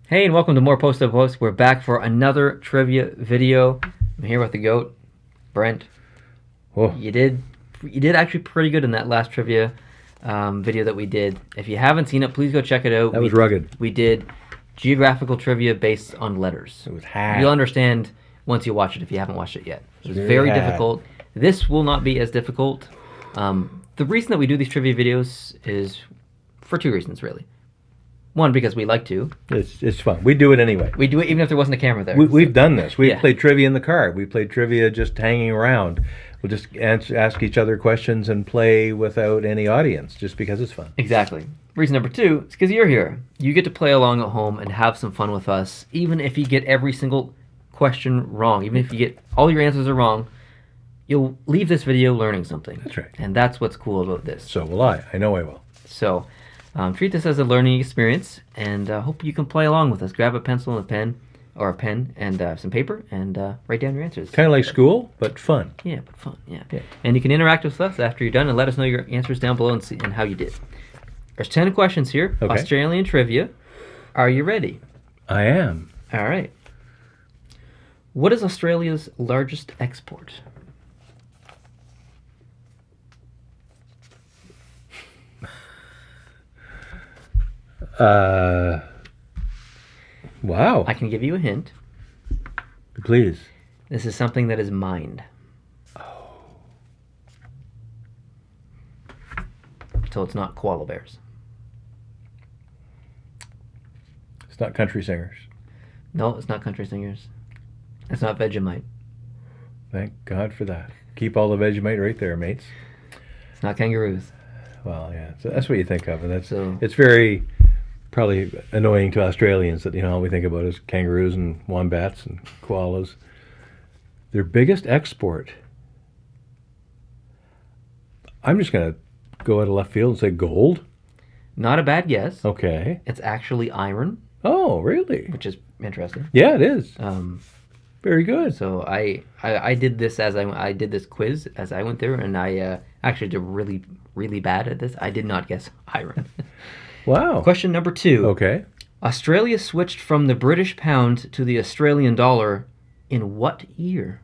Hey, and welcome to more Post Up Post. We're back for another trivia video. I'm here with the GOAT, Brent. Oh, You did actually pretty good in that last trivia video that we did. If you haven't seen it, please go check it out. that was rugged. We did geographical trivia based on letters. It was hard. You'll understand once you watch it if you haven't watched it yet. It was Very very hard. difficult. This will not be as difficult. The reason that we do these trivia videos is for two reasons, really. One, because we like to. It's fun. We do it anyway. We do it even if there wasn't a camera there. We've done this. We've Yeah. played trivia in the car. We played trivia just hanging around. We'll just ask each other questions and play without any audience, just because it's fun. Exactly. Reason number two is because you're here. You get to play along at home and have some fun with us, even if you get every single question wrong. Even if you get all your answers are wrong, you'll leave this video learning something. That's right. And that's what's cool about this. So will I. I know I will. So treat this as a learning experience, and hope you can play along with us. Grab a pencil and a pen, or a pen and some paper, and write down your answers. Kind of like school, but fun. Yeah, but fun. Yeah. Yeah. And you can interact with us after you're done and let us know your answers down below and how you did. There's 10 questions here. Okay. Australian trivia. Are you ready? I am. All right. What is Australia's largest export? Wow. I can give you a hint. Please. This is something that is mined. So it's not koala bears. It's not country singers. No, it's not country singers. It's not Vegemite. Thank God for that. Keep all the Vegemite right there, mates. It's not kangaroos. Well, yeah. So that's what you think of, and that's So- it's very probably annoying to Australians that all we think about is kangaroos and wombats and koalas. Their biggest export. I'm just gonna go out of left field and say gold. Not a bad guess. Okay. It's actually iron, Oh, really? which is interesting. Yeah, it is. Um, Very good. So I did this I did this quiz as I went through, and I actually did really bad at this. I did not guess iron. Wow. Question number 2. Okay. Australia switched from the British pound to the Australian dollar in what year?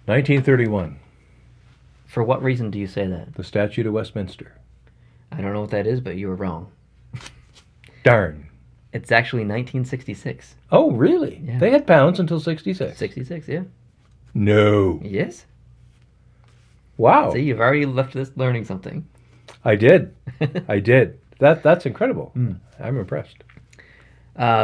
1931. For what reason do you say that? The Statute of Westminster. I don't know what that is, but you were wrong. Darn. It's actually 1966. Oh, really? Yeah. They had pounds until 66. 66, yeah. No. Yes. Wow. See, you've already left this learning something. I did. I did. That's incredible. I'm impressed.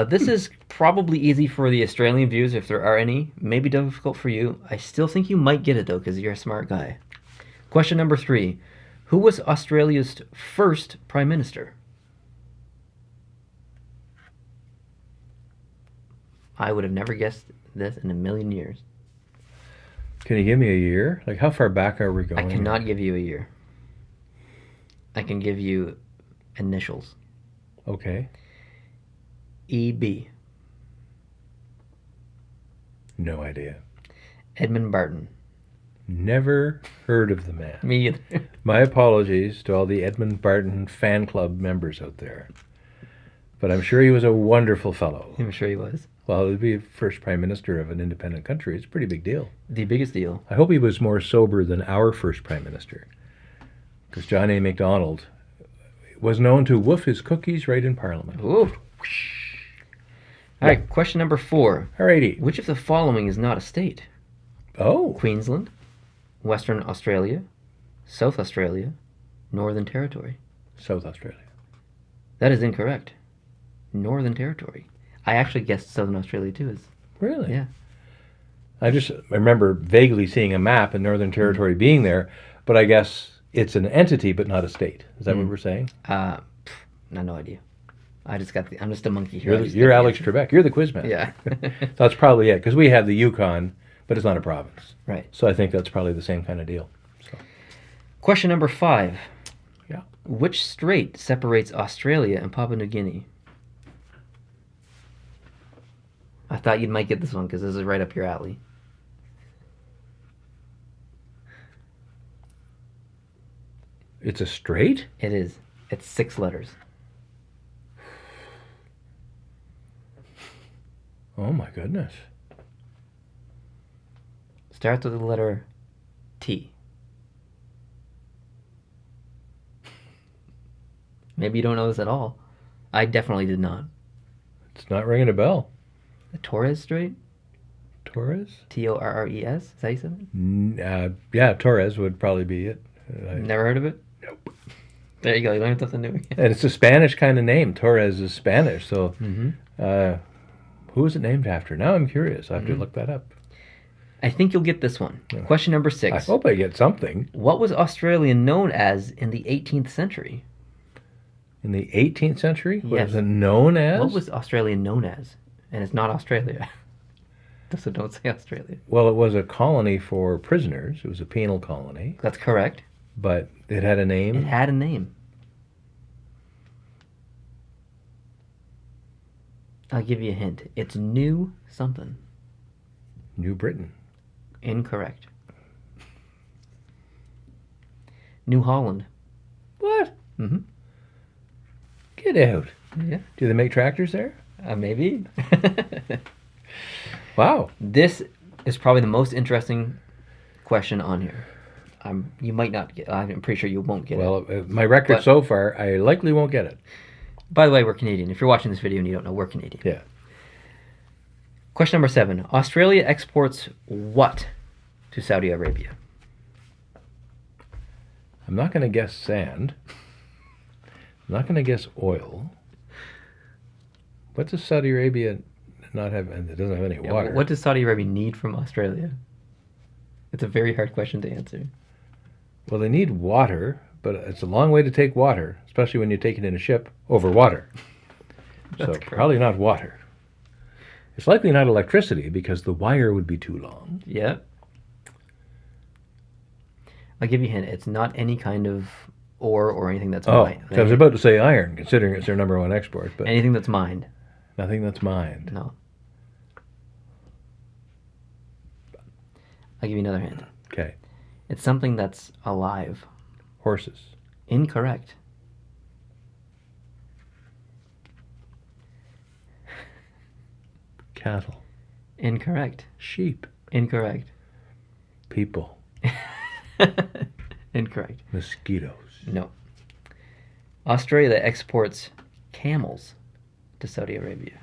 This is probably easy for the Australian viewers, if there are any. Maybe difficult for you. I still think you might get it, though, because you're a smart guy. Question number 3. Who was Australia's first Prime Minister? I would have never guessed this in a million years. Can you give me a year? Like, how far back are we I going? cannot give you a year. I can give you initials. Okay. EB. No idea. Edmund Barton. Never heard of the man. Me either. My apologies to all the Edmund Barton fan club members out there. But I'm sure he was a wonderful fellow. I'm sure he was. Well, to be first prime minister of an independent country, it's a pretty big deal. The biggest deal. I hope he was more sober than our first prime minister. Because John A. Macdonald was known to woof his cookies right in Parliament. Ooh. All right, question number 4. Alrighty. Which of the following is not a state? Oh, Queensland, Western Australia, South Australia, Northern Territory. South Australia. That is incorrect. Northern Territory. I actually guessed Southern Australia too. Really? Yeah. I remember vaguely seeing a map and Northern Territory being there, but I guess it's an entity but not a state. Is that what we're saying? No idea. I'm just a monkey here. You're Alex Trebek. You're the quiz man. Yeah. That's probably it, because we have the Yukon, but it's not a province. Right. So I think that's probably the same kind of deal. So, Question number 5. yeah. Which strait separates Australia and Papua New Guinea? I thought you might get this one because this is right up your alley. It's a strait? It is. It's 6 letters. Oh my goodness. Starts with the letter T. Maybe you don't know this at all. I definitely did not. It's not ringing a bell. The Torres Strait? Torres? Torres? Is that how you said it? Yeah, Torres would probably be it. Never heard of it? Nope. There you go. You learned something new again. And it's a Spanish kind of name. Torres is Spanish. So Mm-hmm. who is it named after? Now I'm curious. I have to look that up. I think you'll get this one. Yeah. Question number I 6. hope I get something. What was Australia known as in the 18th century? In the 18th century? What Yes. is it known as? What was Australia known as? And it's not Australia. So don't say Australia. Well, it was a colony for prisoners. It was a penal colony. That's correct. But it had a name. It had a name. I'll give you a hint. It's New something. New Britain. Incorrect. New Holland. What? Mm-hmm. Get out. Yeah. Do they make tractors there? Maybe. Wow. This is probably the most interesting question on here. You might not get. I'm pretty sure you won't get it. Well, my record But- so far, I likely won't get it. By the way, we're Canadian. If you're watching this video and you don't know, we're Canadian. Yeah. Question number 7. Australia exports what to Saudi Arabia? I'm not going to guess sand. I'm not going to guess oil. What does Saudi Arabia not have? And it doesn't have any water. What does Saudi Arabia need from Australia? It's a very hard question to answer. Well, they need water, but it's a long way to take water, especially when you take it in a ship over water. So That's correct. probably not water. It's likely not electricity because the wire would be too long. Yeah. I'll give you a hint. It's not any kind of ore or anything that's Oh, mined. so I was about to say iron, considering it's their number one export, but Anything that's mined. nothing that's mined. No. I'll give you another hint. Okay. It's something that's alive. Horses. Incorrect. Cattle. Incorrect. Sheep. Incorrect. People. Incorrect. Mosquitoes. No. Australia exports camels to Saudi Arabia.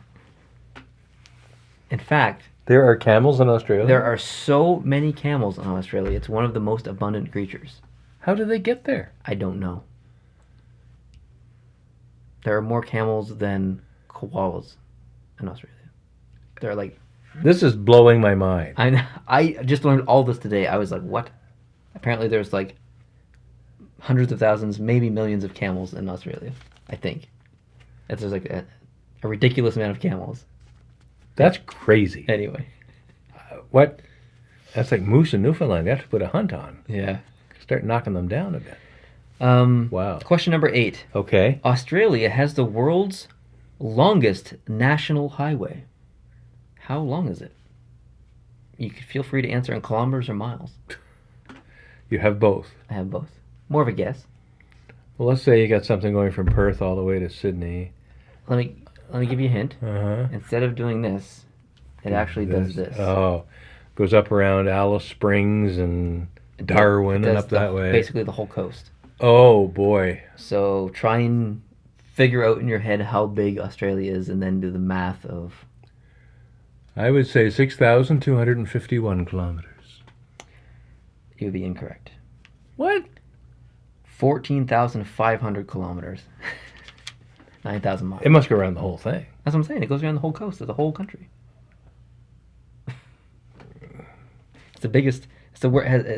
In fact, There are camels in Australia? there are so many camels in Australia. It's one of the most abundant creatures. How do they get there? I don't know. There are more camels than koalas in Australia. They're like, This is blowing my mind. I just learned all this today. I was like, what? Apparently there's like hundreds of thousands, maybe millions of camels in Australia, I think. There's like a ridiculous amount of camels. That's crazy. Anyway. What? That's like moose in Newfoundland. You have to put a hunt on. Yeah. Start knocking them down a bit. Wow. Question number 8. Okay. Australia has the world's longest national highway. How long is it? You could feel free to answer in kilometers or miles. You have both. I have both. More of a guess. Well, let's say you got something going from Perth all the way to Sydney. Let me give you a hint. Uh-huh. Instead of doing this, it actually does this. Oh. Goes up around Alice Springs and Darwin and Does up that way. Basically the whole coast. Oh, boy. So try and figure out in your head how big Australia is and then do the math of... I would say 6,251 kilometers. You would be incorrect. What? 14,500 kilometers. 9,000 miles. It must go around the whole thing. That's what I'm saying. It goes around the whole coast of the whole country. It's the biggest. It's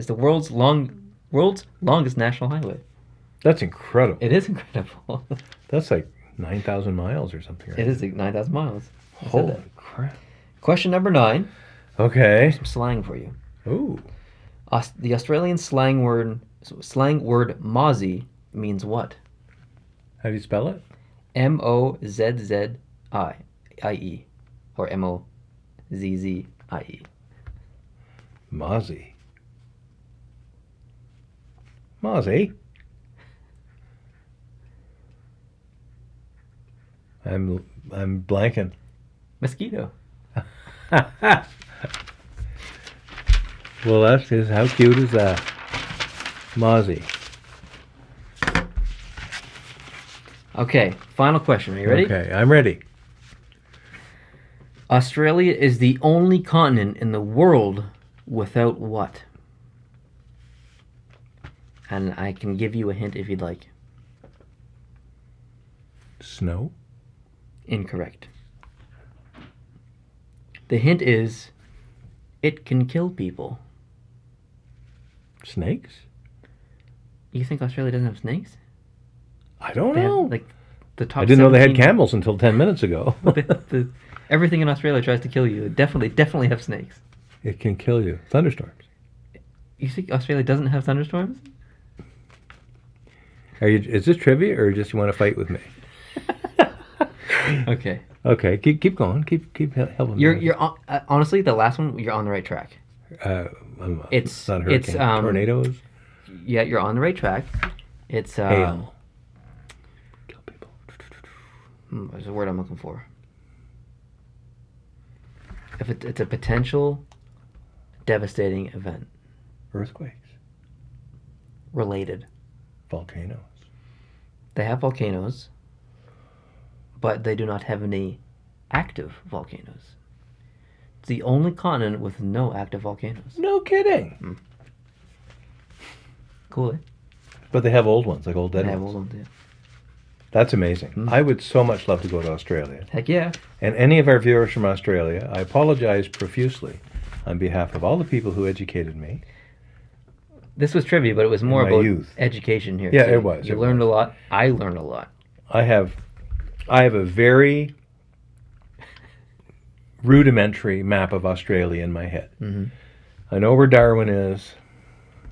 the world's longest national highway. That's incredible. It is incredible. That's like 9,000 miles or something. Right? It is like 9,000 miles. I said Holy that. crap. Question number 9. Okay. Some slang for you. Ooh. The Australian slang word mozzie means what? How do you spell it? Mozzzie, or Mozzzie. Mozzie. Mozzie? I'm blanking. Mosquito. Well, that's just, how cute is that? Mozzie. Okay, final question. Are you ready? Okay, I'm ready. Australia is the only continent in the world without what? And I can give you a hint if you'd like. Snow? Incorrect. The hint is it can kill people. Snakes? You think Australia doesn't have snakes? I don't They have, know. like the top I didn't know they had 17 camels until 10 minutes ago. Everything in Australia tries to kill you. They definitely have snakes. It can kill you. Thunderstorms. You think Australia doesn't have thunderstorms? Is this trivia or just you want to fight with me? Okay. Okay, keep going. Keep helping me. You're honestly the last one. You're on the right track. It's not hurricane. Tornadoes. Yeah, you're on the right track. It's Hail. Kill people. There's a word I'm looking for. If it's a potential devastating event Earthquakes. related. Volcanoes. They have volcanoes, but they do not have any active volcanoes. It's the only continent with no active volcanoes. No kidding. Cool, eh? But they have old ones, like old dead They have ones. all of them, yeah. That's amazing. I would so much love to go to Australia. Heck yeah. And any of our viewers from Australia, I apologize profusely on behalf of all the people who educated me. This was trivia, but it was more my about youth. education here. Yeah, too. it was, You it learned was. a lot. I learned a lot. I have a very rudimentary map of Australia in my head. Mm-hmm. I know where Darwin is.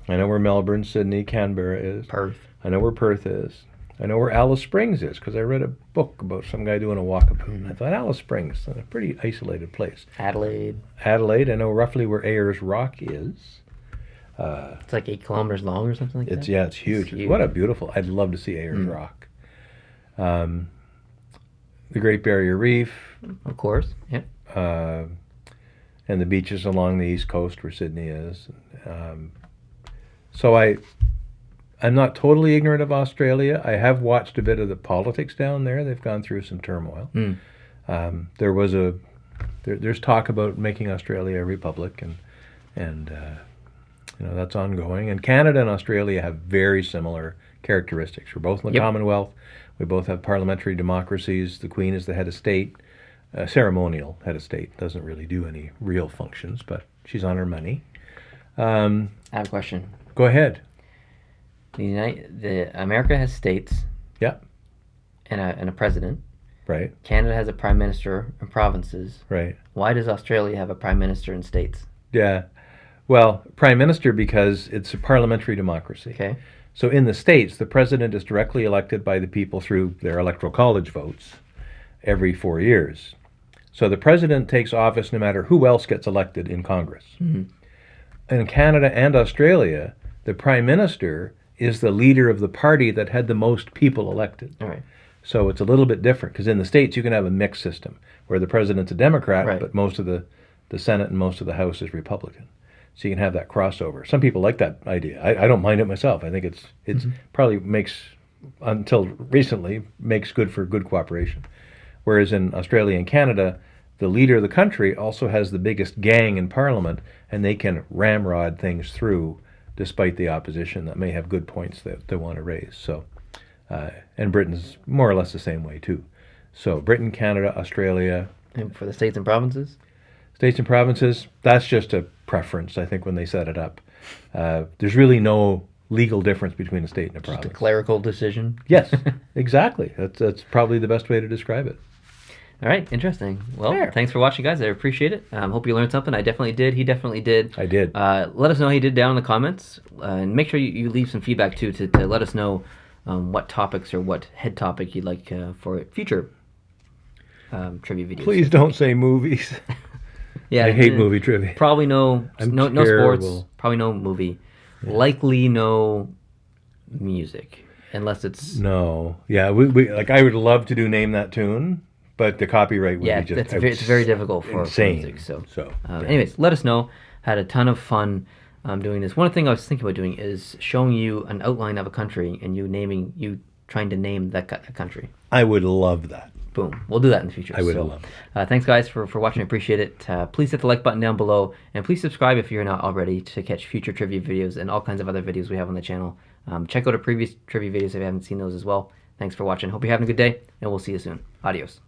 I know where Melbourne, Sydney, Canberra is. Perth. I know where Perth is. I know where Alice Springs is because I read a book about some guy doing a walkabout. I thought Alice Springs is a pretty isolated place. Adelaide. Adelaide, I know roughly where Ayers Rock is. It's like 8 kilometers long or something like that. It's huge. huge. What a beautiful! I'd love to see Ayers Rock. The Great Barrier Reef, Of course. Yep. and the beaches along the east coast where Sydney is. So I'm not totally ignorant of Australia. I have watched a bit of the politics down there. They've gone through some turmoil. There's talk about making Australia a republic, and that's ongoing. And Canada and Australia have very similar characteristics. We're both in the Commonwealth. We both have parliamentary democracies. The Queen is the head of state, ceremonial head of state. Doesn't really do any real functions, but she's on her money. I have a question. Go ahead. America has states. Yeah. And a president. Right. Canada has a prime minister and provinces. Right. Why does Australia have a prime minister and states? Yeah. Well, prime minister because it's a parliamentary democracy. Okay. So in the States, the president is directly elected by the people through their electoral college votes every 4 years. So the president takes office no matter who else gets elected in Congress. Mm-hmm. In Canada and Australia, the prime minister is the leader of the party that had the most people elected. All right. So it's a little bit different because in the States you can have a mixed system where the president's a Democrat, Right. but most of the Senate and most of the House is Republican. So you can have that crossover. Some people like that idea. I don't mind it myself. I think it's probably makes, until recently, makes good for good cooperation. Whereas in Australia and Canada, the leader of the country also has the biggest gang in Parliament, and they can ramrod things through despite the opposition that may have good points that they want to raise. So, and Britain's more or less the same way too. So Britain, Canada, Australia. And for the states and provinces? States and provinces, that's just a preference, I think, when they set it up. There's really no legal difference between a state and a province. Just a clerical decision? Yes, exactly. That's probably the best way to describe it. All right, interesting. Well, There. thanks for watching, guys. I appreciate it. Hope you learned something. I definitely did. He definitely did. I did. Let us know how you did down in the comments. And make sure you leave some feedback, too, to let us know what topics or what head topic you'd like for future trivia videos. Please don't say movies. Yeah, I hate movie trivia. Probably no sports. terrible. Probably no movie. Likely no music, unless it's No. Yeah, we like I would love to do Name That Tune, but the copyright would Yeah, be just it's very difficult for insane. music. So, yeah. anyways, let us know. Had a ton of fun doing this. One thing I was thinking about doing is showing you an outline of a country and you trying to name that country. I would love that. Boom. We'll do that in the future. I would love it. Thanks, guys, for watching. I appreciate it. Please hit the like button down below, and please subscribe if you're not already to catch future trivia videos and all kinds of other videos we have on the channel. Check out our previous trivia videos if you haven't seen those as well. Thanks for watching. Hope you're having a good day, and we'll see you soon. Adios.